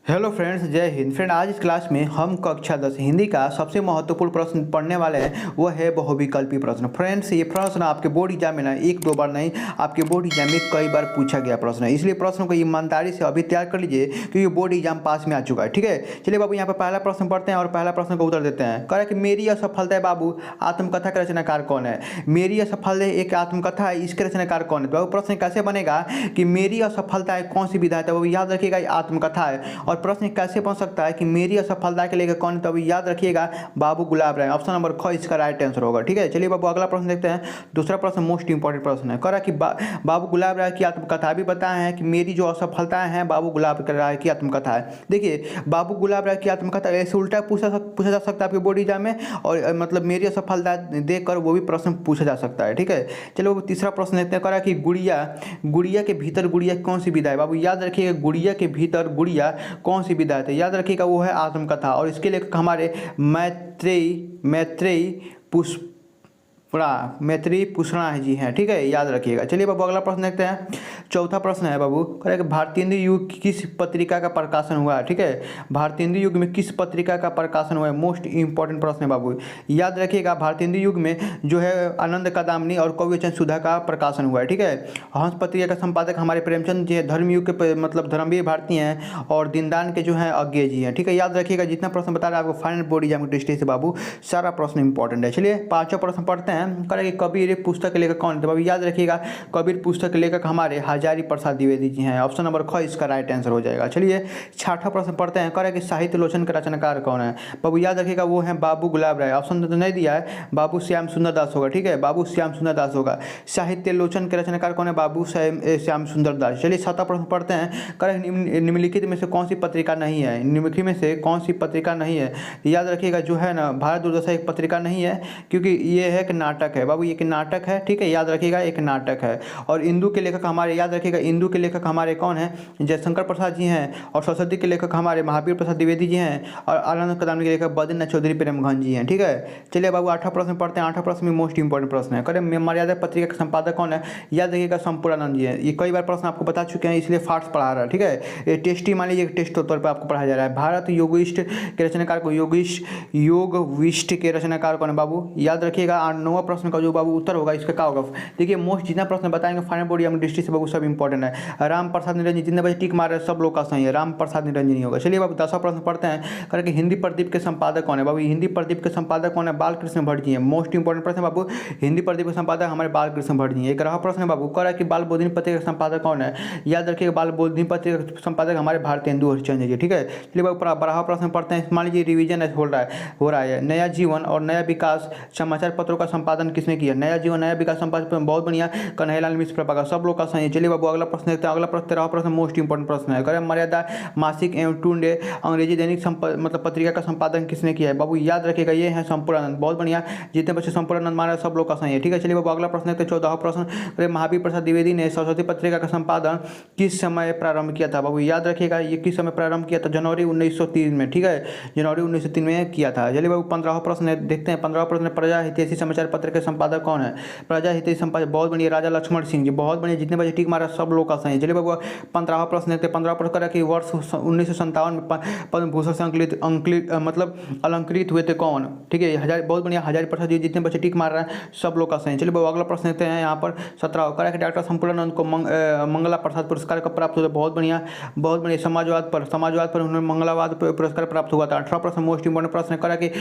Hello friends, जय Hind. Friend, आज इस क्लास में हम कक्षा 10 हिंदी का सबसे महत्वपूर्ण प्रश्न पढ़ने वाले हैं। वो है बहुविकल्पी प्रश्न। फ्रेंड्स, ये प्रश्न आपके बोर्ड एग्जाम में ना एक दो बार नहीं, आपके बोर्ड एग्जाम में कई बार पूछा गया प्रश्न है। इसलिए प्रश्न को ईमानदारी से अभी तैयार कर लीजिए, क्योंकि बोर्ड एग्जाम पास में आ चुका है। ठीक है, चलिए बाबू यहाँ पर पहला प्रश्न पढ़ते हैं और पहला प्रश्न को उत्तर देते हैं। कह रहा है कि मेरी असफलता है बाबू, आत्मकथा का रचनाकार कौन है। मेरी असफलता एक आत्मकथा है, इसके रचनाकार कौन है। तो बाबू प्रश्न कैसे बनेगा कि मेरी असफलता है कौन सी विधा है, तो याद रखिएगा ये आत्मकथा है। और प्रश्न कैसे बन सकता है कि मेरी असफलता के लिए कौन है, तो अभी याद रखिएगा बाबू गुलाब राय। ऑप्शन नंबर ख इसका राइट आंसर होगा। ठीक है, चलिए बाबू अगला प्रश्न देखते हैं। दूसरा प्रश्न मोस्ट इंपॉर्टेंट प्रश्न है। कह रहा है कि बाबू गुलाब राय की आत्मकथा भी बताए हैं कि मेरी जो असफलताएं हैं बाबू गुलाब राय की आत्मकथा है। देखिए, बाबू गुलाब राय की आत्मकथा ऐसे उल्टा पूछा जा सकता है आपके बोर्ड एग्जाम में, और मतलब मेरी असफलता देखकर वो भी प्रश्न पूछा जा सकता है। ठीक है, चलो बाबू तीसरा प्रश्न देखते हैं। कह रहा है कि गुड़िया के भीतर गुड़िया कौन सी विधा है। बाबू याद रखिएगा गुड़िया के भीतर गुड़िया कौन सी विधा है, याद रखिएगा वो है आत्मकथा। और इसके लेखक हमारे मैत्रेयी पुष्णा है जी हैं। ठीक है, याद रखिएगा। चलिए बाबू अगला प्रश्न देखते हैं। चौथा प्रश्न है बाबू, कह रहे कि भारतीय हिंदी युग की किस पत्रिका का प्रकाशन हुआ है। ठीक है, भारतीय हिंदी युग में किस पत्रिका का प्रकाशन हुआ है, मोस्ट इंपॉर्टेंट प्रश्न है बाबू। याद रखिएगा भारतीय हिंदी युग में जो है आनंद कदामिनी और कविचंद सुधा का प्रकाशन हुआ है। ठीक है, हंस पत्रिका का संपादक हमारे प्रेमचंद जी है, धर्मयुग के मतलब धर्मवीर भारती हैं, और दीनदान के जो है अज्ञे जी हैं। ठीक है, याद रखिएगा जितना प्रश्न बता रहा है आपको फाइनल बोर्ड एग्जाम की दृष्टि से बाबू सारा प्रश्न इंपॉर्टेंट है। चलिए पांचवा प्रश्न पढ़ते हैं। करें कि कबीर पुस्तक के लेखक कौन थे। बाबू याद रखिएगा कबीर पुस्तक के लेखक हमारे हजारी प्रसाद द्विवेदी जी हैं। ऑप्शन नंबर ख इसका राइट आंसर हो जाएगा। चलिए छठा प्रश्न पढ़ते हैं। करें कि साहित्य लोचन का रचनाकार कौन है। बाबू याद रखिएगा वो है बाबू गुलाब राय। ऑप्शन तो नहीं दिया है, बाबू श्याम सुंदर दास होगा। ठीक है, बाबू श्याम सुंदर दास होगा। साहित्य लोचन के रचनाकार कौन है, बाबू श्याम सुंदर दास। चलिए सातवां प्रश्न पढ़ते हैं। करें निम्नलिखित में से कौन सी पत्रिका नहीं है। निम्नलिखित में से कौन सी पत्रिका नहीं है, याद रखिएगा जो है ना भारत दूरदर्शन एक पत्रिका नहीं है, क्योंकि ये है एक नाटक है बाबू, ये एक नाटक है। ठीक है, याद रखिएगा एक नाटक है। और इंदु के लेखक हमारे, याद रखिएगा इंदु के लेखक हमारे कौन है, जयशंकर प्रसाद जी हैं। और सरस्वती के लेखक हमारे महावीर प्रसाद द्विवेदी जी हैं। और आनंद कदामिनी के लेखक बद्रीनाथ चौधरी प्रेमघन जी हैं। ठीक है, चलिए बाबू आठवां प्रश्न पढ़ते हैं। आठवां प्रश्न में मोस्ट इंपॉर्टेंट प्रश्न है। करें मर्यादा पत्रिका के संपादक कौन है, याद रखिएगा संपूर्णानंद जी है। ये कई बार प्रश्न आपको बता चुके हैं, इसलिए फास्ट पढ़ा रहा है। ठीक है, ये टेस्ट ही मान लीजिए टेस्ट के तौर पर आपको पढ़ाया जा रहा है। भारत योगिष्ट के रचनाकार को योगविष्ट के रचनाकार कौन है बाबू, याद रखिएगा। नौवां प्रश्न का जो बाबू उत्तर होगा इसका क्या होगा। देखिए मोस्ट जितना प्रश्न बताएंगे फाइनल बोर्ड एग्जाम दृष्टि से बाबू सब इंपॉर्टेंट है। राम प्रसाद निरंजन, जितने बजे टिक मार रहे हैं सब लोग का सही है, राम प्रसाद निरंजन ही होगा। चलिए बाबू 10वां प्रश्न पढ़ते हैं। करके हिंदी प्रदीप के संपादक कौन है। बाबू हिंदी प्रदीप के संपादक कौन है, बालकृष्ण भट्ट जी हैं। मोस्ट इंपॉर्टेंट प्रश्न है बाबू, हिंदी प्रदीप के संपादक हमारे बालकृष्ण भट्ट जी हैं। 11वां प्रश्न है बाबू, कह रहा है कि बाल बोधिनी पत्रिका का संपादक कौन है, याद रखिएगा बाल बोधिनी पत्रिका के संपादक हमारे भारतेंदु हरिश्चंद्र जी। ठीक है, चलिए बाबू 12वां प्रश्न पढ़ते हैं। मान लीजिए रिवीजन हो रहा है। नया जीवन और नया विकास समाचार पत्रों का संपादन किसने किया। नया जीवन नया विकास संपादन बहुत बढ़िया, कन्हैयालाल मिश्र प्रभाकर, सब लोग का सही है। चलिए बाबू अगला प्रश्न देखते हैं। अगला प्रश्न 13वां प्रश्न मोस्ट इंपॉर्टेंट प्रश्न है। करें मर्यादा मासिक एवं टुडे अंग्रेजी दैनिक मतलब पत्रिका का संपादन किसने किया है। बाबू याद रखिएगा ये है संपूर्णानंद, बहुत बढ़िया, जितने बच्चे संपूर्णानंद मारा सब लोग का सही है। ठीक है, चलिए बाबू अगला प्रश्न देखते हैं। 14वां प्रश्न, महावीर प्रसाद द्विवेदी ने सरस्वती पत्रिका का संपादन किस समय प्रारंभ किया था। बाबू याद रखिएगा ये किस समय प्रारंभ किया था, जनवरी 1903 में। ठीक है, जनवरी 1903 में किया था। चलिए बाबू 15वां प्रश्न देखते हैं। 15वां प्रश्न, प्रजा हितैषी समाचार पत्र के संपादक कौन है। प्रजा हितैषी संपादक बहुत बढ़िया राजा लक्ष्मण सिंह जी, बहुत बढ़िया, जितने बजे टिक मारा सब लोग का सही। चलिए बाबू 15वां प्रश्न देखते हैं। 15वां प्रश्न करा कि वर्ष 1957 में पद्म भूषण से मतलब अलंकृत हुए थे कौन। ठीक है, बहुत बढ़िया, हजारी प्रसाद जी, जितने बच्चे टिक मार रहे हैं सब लोग का सही। चलिए बाबू अगला प्रश्न देखते हैं। यहाँ पर 17 करा कि डॉक्टर संपूर्णानंद को मंगला प्रसाद पुरस्कार का प्राप्त हुआ, बहुत बढ़िया, बहुत बढ़िया, समाजवाद पर उन्होंने मंगलावाद पुरस्कार प्राप्त हुआ था। 18वां प्रश्न मोस्ट इंपॉर्टेंट प्रश्न करा कि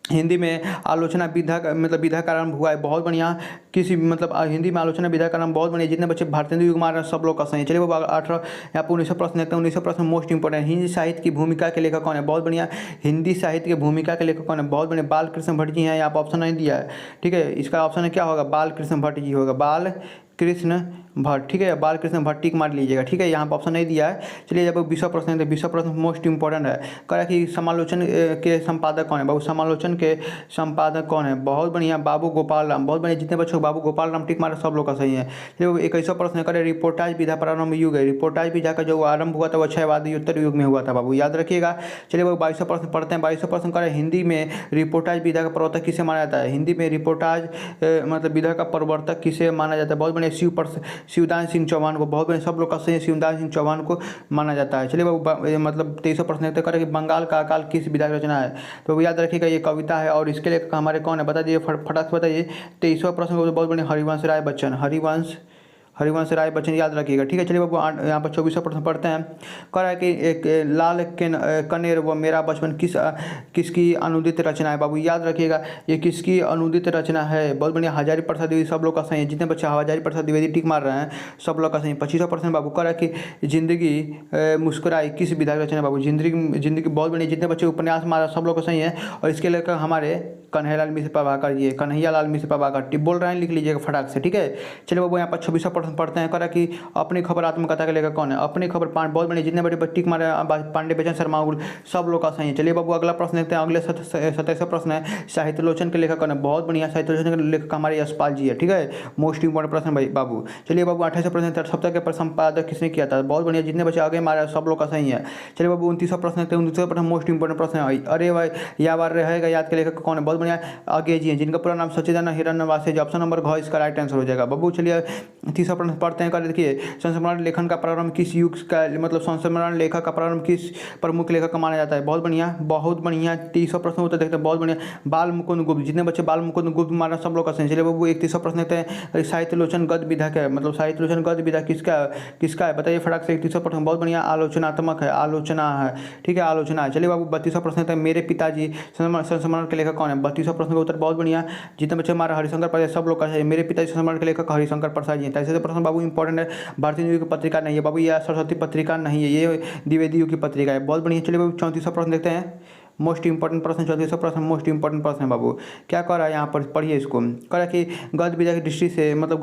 हिंदी में आलोचना विधा मतलब विधा का आरंभ हुआ है, बहुत बढ़िया, किसी मतलब हिंदी में आलोचना विधा का आरंभ, बहुत बढ़िया, जितने बच्चे भारतेंदु युग मार सब लोग का सही। चलिए बाबा 18 यहाँ पर 19वां प्रश्न देखते हैं। 19वां प्रश्न मोस्ट इंपॉर्टेंट, हिंदी साहित्य की भूमिका के लेखक कौन है, बहुत बढ़िया, हिंदी साहित्य की भूमिका के लेखक कौन है, बहुत बढ़िया, बालकृष्ण भट्ट जी हैं। यहाँ पर ऑप्शन नहीं दिया है। ठीक है, इसका ऑप्शन क्या होगा, बालकृष्ण भट्ट जी होगा, बालकृष्ण भट्ट। ठीक है, बालकृष्ण भट्ट टिक मार लीजिएगा। ठीक है, यहाँ पर ऑप्शन नहीं दिया है। चलिए जब 20वां प्रश्न है, 20वां प्रश्न मोस्ट इंपॉर्टेंट है। कह कि समालोचन के संपादक कौन है। बाबू समालोचन के संपादक कौन है, बहुत बढ़िया, बाबू गोपाल राम, बहुत बढ़िया, जितने बच्चों बाबू गोपाल राम टिक मारे सब लोग का सही है। चलिए 21वां प्रश्न करें, रिपोर्टाज विधा प्रारंभ युग है। रिपोर्टाज विधा का जो आरंभ हुआ था वो क्षयवादी युग में हुआ था बाबू, याद रखिएगा। चलिए बाबू 22वां प्रश्न पढ़ते हैं। 22वां प्रश्न करें, हिंदी में रिपोर्टाज विधा का प्रवर्तक किसे माना जाता है। हिंदी में रिपोर्टाज मतलब विधा का प्रवर्तक किसे माना जाता है, बहुत बढ़िया, शिवदान सिंह चौहान को, बहुत बढ़िया, सब लोग का सही है, शिवदान सिंह चौहान को माना जाता है। चलिए बाबू मतलब 23वां प्रश्न देखते हैं कि बंगाल का अकाल किस विधा की रचना है। तो याद रखिएगा ये कविता है और इसके लेखक हमारे कौन है बता दीजिए, फटाक से बताइए। 23वां प्रश्न को बहुत बढ़िया, हरिवंश राय बच्चन, हरिवंश राय बच्चन याद रखिएगा, ठीक है। चलिए बाबू यहाँ पर 24वां प्रश्न पढ़ते हैं। कह रहा है कि एक लाल कनेर व मेरा बचपन किसकी अनुदित रचना है। बाबू याद रखिएगा ये किसकी अनुदित रचना है, बहुत बढ़िया, हजारी प्रसाद द्विवेदी, सब लोग का सही है। जितने बच्चे हजारी प्रसाद द्विवेदी टिक मार रहे हैं सब लोग का सही। 25वां प्रश्न बाबू कह रहा है कि जिंदगी मुस्कुराई किस विधा की रचना है। बाबू जिंदगी बहुत बढ़िया, जितने बच्चे उपन्यास मार रहे हैं सब लोग का सही है। और इसके लेकर हमारे कन्हैयालाल मिश्र प्रभाकर, ये कन्हैयालाल मिश्र प्रभाकर बोल रहे हैं, लिख लीजिएगा फटाक से, ठीक है। चलिए बाबू यहाँ पर 26वां प्रश्न पढ़ते हैं। करा कि अपनी खबर आत्मकथा के लेखक कौन है। अपनी खबर बहुत बड़े, जितने बड़े टिक मारे पांडे बेचन शर्मा सब लोग का सही है। चलिए बाबू अगला प्रश्न देखते हैं। अगले 27वां प्रश्न है, साहित्योलोचन के लेखक कौन है। बहुत बढ़िया, साहित्योलोचन के लेखक हमारे यशपाल जी है, ठीक है। मोस्ट इंपॉर्टेंट प्रश्न भाई बाबू। चलिए बाबू 28वां प्रश्न, सप्ताह के संपादक किसने किया था। बहुत बढ़िया, जितने बच्चे आगे मारे सब लोग का सही है। चलिए बाबू 29वां प्रश्न देखते हैं। 29वां प्रश्न मोस्ट इंपॉर्टेंट प्रश्न है, अरे भाई या बार रहेगा याद के लेखक कौन है। बहुत बढ़िया, आगे जी हैं, जिनका पूरा नाम सच्चिदानंद हिरण्यवासी है। ऑप्शन नंबर घ इसका राइट आंसर हो जाएगा बाबू। चलिए 30वां प्रश्न पढ़ते हैं। देखिए संस्मरण लेखन का प्रारंभ किस युग का, मतलब संस्मरण लेखक का प्रारंभ किस प्रमुख लेखक का माना जाता है। बहुत बढ़िया, बहुत बढ़िया। 30वां प्रश्न उत्तर देखते हैं, बहुत बढ़िया, बाल मुकुंद गुप्त, जितने बच्चे बाल मुकुंद गुप्त मारा सब लोग का सही। चलिए बाबू 31वां प्रश्न देखते हैं। साहित्योलोचन गद्य विधा क्या है, मतलब साहित्योलोचन गद्य विधा किसका है बताइए फटाक से। 31वां प्रश्न बहुत बढ़िया, आलोचनात्मक है, आलोचना है, ठीक है, आलोचना है। चलिए बाबू 32वां प्रश्न देखते हैं। मेरे पिताजी संस्मरण के लेखक कौन है। 32वां प्रश्न का उत्तर बहुत बढ़िया, जितने बच्चे हमारा हरिशंकर प्रसाद सब लोग का सही। मेरे पिताजी संस्मरण के लेखक हरिशंकर प्रसाद जी। 33वां प्रश्न बाबू इंपॉर्टेंट है, भारतीय युग की पत्रिका नहीं है। बाबू ये सरस्वती पत्रिका नहीं है, ये द्विवेदी युग की पत्रिका है। बहुत बढ़िया। चलिए बाबू 34वां प्रश्न देखते हैं। मोस्ट इंपॉर्टेंट प्रश्न, 34वां प्रश्न मोस्ट इंपॉर्टेंट प्रश्न है बाबू। क्या कर रहा है यहाँ पर, पढ़िए इसको। कह रहा है कि गद्य विधा की दृष्टि से, मतलब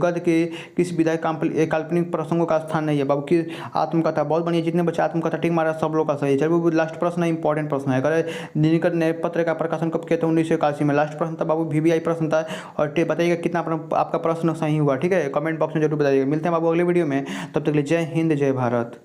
गद्य के किस विधा काल्पनिक प्रसंगों का स्थान नहीं है। बाबू की आत्मकथा, बहुत बढ़िया, जितने बच्चे आत्मकथा ठीक मारा सब लोग का सही है। चलिए बाबू लास्ट प्रश्न है, इंपॉर्टेंट प्रश्न है। कह रहा है दिनकर नए पत्र का प्रकाशन कब किया था। 1981 में। लास्ट प्रश्न था बाबू, VVI प्रश्न था। और बताइएगा कितना आपका प्रश्न सही हुआ, ठीक है, कमेंट बॉक्स में जरूर बताइएगा। मिलते हैं बाबू अगले वीडियो में, तब तक के लिए जय हिंद जय भारत।